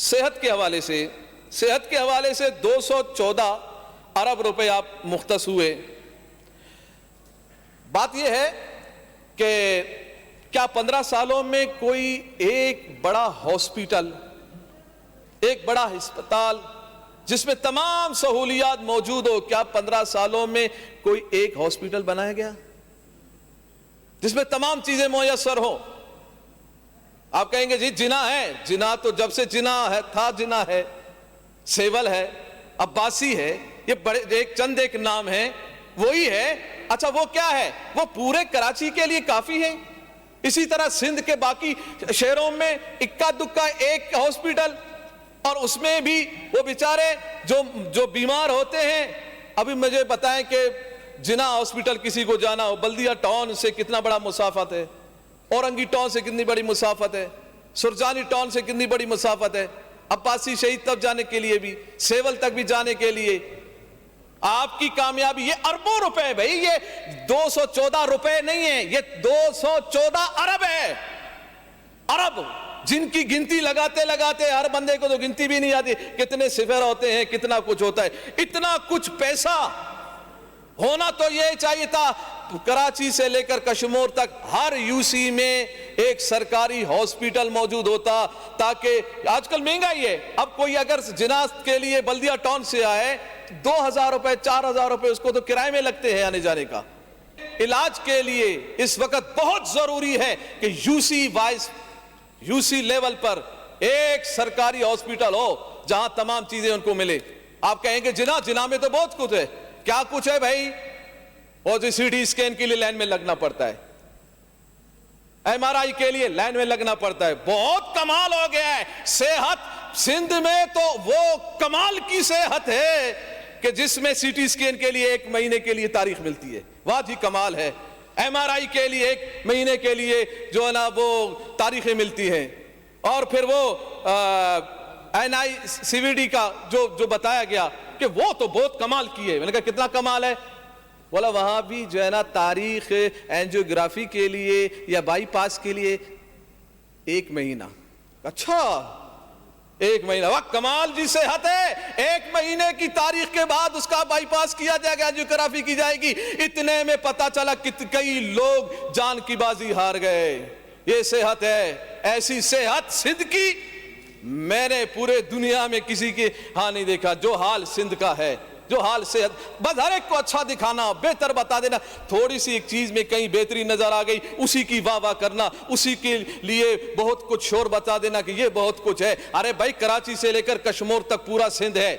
सेहत के हवाले से 214 अरब रुपए आप मुख्तस हुए। बात यह है कि क्या 15 सालों में कोई एक बड़ा हॉस्पिटल, एक बड़ा अस्पताल जिसमें तमाम सहूलियात मौजूद हो, क्या 15 सालों में कोई एक हॉस्पिटल बनाया गया जिसमें तमाम चीजें मुयस्सर हो? आप कहेंगे जी जिना है, जिना तो जब से जिना है था, जिना है, सेवल है, अब्बासी है, ये बड़े एक नाम है, वही है। अच्छा वो क्या है? वो पूरे कराची के लिए काफी है। इसी तरह सिंध के बाकी शहरों में इक्का दुक्का एक हॉस्पिटल, और उसमें भी वो बेचारे जो बीमार होते हैं। अभी मुझे बताएं कि जिना हॉस्पिटल किसी को जाना हो, बल्दिया टाउन से कितना बड़ा मुसाफत है, औरंगी टाउन से कितनी बड़ी मुसाफत है, सुरजानी टाउन से कितनी बड़ी मुसाफत है, अब्बासी शहीद तक जाने के लिए भी, सेवल तक भी जाने के लिए। आपकी कामयाबी, ये अरबों रुपए है भाई, ये 214 रुपए नहीं है, ये 214 अरब है। अरब जिनकी गिनती लगाते लगाते हर बंदे को तो गिनती भी नहीं आती, कितने सिफर होते हैं, कितना कुछ होता है। इतना कुछ पैसा होना तो ये चाहिए था कराची से लेकर कश्मीर तक हर यूसी में एक सरकारी हॉस्पिटल मौजूद होता, ताकि आजकल महंगाई है। अब कोई अगर जिनात के लिए बल्दिया टाउन से आए, 2000 रुपए 4000 रुपए उसको तो किराए में लगते हैं आने जाने का। इलाज के लिए इस वक्त बहुत जरूरी है कि यूसी लेवल पर एक सरकारी हॉस्पिटल हो जहां तमाम चीजें उनको मिले। आप कहेंगे जिना में तो बहुत कुछ है। क्या कुछ है भाई? और जो सीटी स्कैन के लिए लाइन में लगना पड़ता है, MRI के लिए लाइन में लगना पड़ता है। बहुत कमाल हो गया है सेहत सिंध में, तो वो कमाल की सेहत है कि जिसमें सीटी स्कैन के लिए 1 महीने के लिए तारीख मिलती है। वाह जी कमाल है। MRI के लिए 1 महीने के लिए जो है ना वो तारीखें मिलती हैं। और फिर वो NICVD का जो बताया गया कि वो तो बहुत कमाल की है। मैंने कहा कितना कमाल है? बोला वहां भी जो है ना तारीख एंजियोग्राफी के लिए या बाईपास के लिए 1 महीना। अच्छा 1 महीना, वाह कमाल जी सेहत है। 1 महीने की तारीख के बाद उसका बाईपास किया जाएगा, एंजियोग्राफी की जाएगी। इतने में पता चला कि कई लोग जान की बाजी हार गए। ये सेहत है। ऐसी सेहत सिंध की मैंने पूरे दुनिया में किसी के हाँ नहीं देखा। जो हाल सिंध का है, जो हाल सेहत, बस हर एक को अच्छा दिखाना, बेहतर बता देना। थोड़ी सी एक चीज में कहीं बेहतरी नजर आ गई, उसी की वाह वाह करना, उसी के लिए बहुत कुछ शोर बता देना कि ये बहुत कुछ है। अरे भाई कराची से लेकर कश्मीर तक पूरा सिंध है।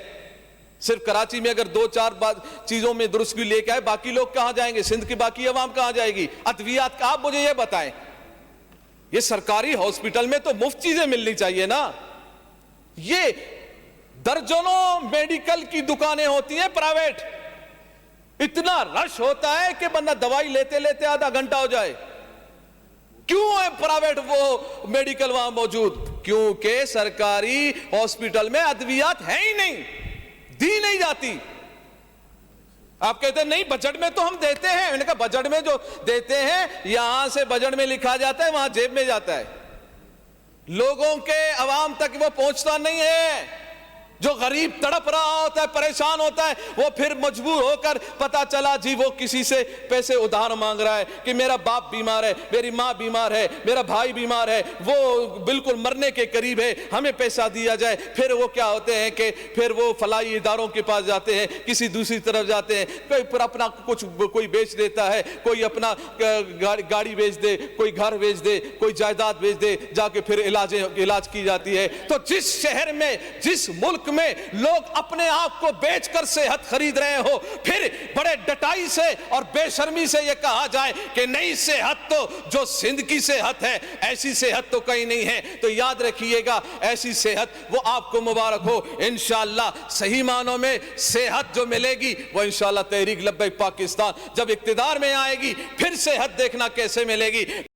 सिर्फ कराची में अगर 2-4 चीजों में दुरुस्ती लेके आए, बाकी लोग कहां जाएंगे? सिंध की बाकी अवाम कहां जाएगी? अद्वियात का आप मुझे ये बताएं। ये सरकारी हॉस्पिटल में तो मुफ्त चीजें मिलनी चाहिए ना। ये दर्जनों मेडिकल की दुकानें होती हैं प्राइवेट, इतना रश होता है कि बंदा दवाई लेते लेते आधा घंटा हो जाए। क्यों है प्राइवेट वो मेडिकल वहां मौजूद? क्योंकि सरकारी हॉस्पिटल में अद्वियात है ही नहीं, दी नहीं जाती। आप कहते हैं नहीं बजट में तो हम देते हैं। मैंने कहा बजट में जो देते हैं, यहां से बजट में लिखा जाता है, वहां जेब में जाता है, लोगों के अवाम तक वो पहुंचता नहीं है। जो गरीब तड़प रहा होता है, परेशान होता है, वो फिर मजबूर होकर पता चला जी वो किसी से पैसे उधार मांग रहा है कि मेरा बाप बीमार है, मेरी माँ बीमार है, मेरा भाई बीमार है, वो बिल्कुल मरने के करीब है, हमें पैसा दिया जाए। फिर वो क्या होते हैं कि फिर वो फलाई इदारों के पास जाते हैं, किसी दूसरी तरफ जाते हैं, कोई फिर अपना कुछ कोई बेच देता है, कोई अपना गाड़ी बेच दे, कोई घर बेच दे, कोई जायदाद बेच दे, जाके फिर इलाज की जाती है। तो जिस शहर में, जिस मुल्क में लोग अपने आप को बेचकर सेहत खरीद रहे हो, फिर बड़े डटाई से और बेशर्मी से यह कहा जाए कि नई सेहत तो जो सिंध की सेहत है, ऐसी सेहत तो कहीं नहीं है। तो याद रखिएगा ऐसी सेहत वो आपको मुबारक हो। इंशाअल्लाह सही मानों में सेहत जो मिलेगी वो इंशाअल्लाह तहरीक लब्बैक पाकिस्तान जब इक्तिदार में आएगी, फिर सेहत देखना कैसे मिलेगी।